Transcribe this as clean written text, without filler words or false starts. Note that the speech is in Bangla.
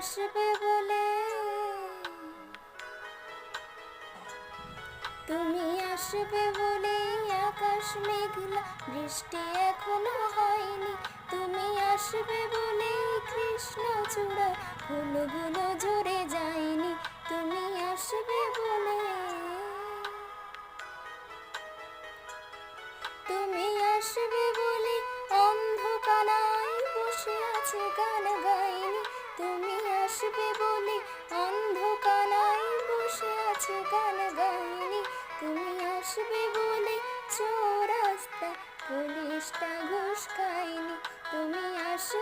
আসবে বলে, তুমি আসবে বলে আকাশ মেঘলা, বৃষ্টি এখনো হয়নি। তুমি আসবে বলে কৃষ্ণচূড়া ফুলগুলো ঝরে যায়নি। তুমি আসবে বলে, তুমি আসবে বলে অন্ধকারায় বসে আছে গান গাইনি। তুমি আসবে বলে অন্ধকারায় বসে আছে গান গাইনি। তুমি আসবে বলে চৌরাস্তায় পুলিশটা ঘুষ খায়নি। তুমি আসবে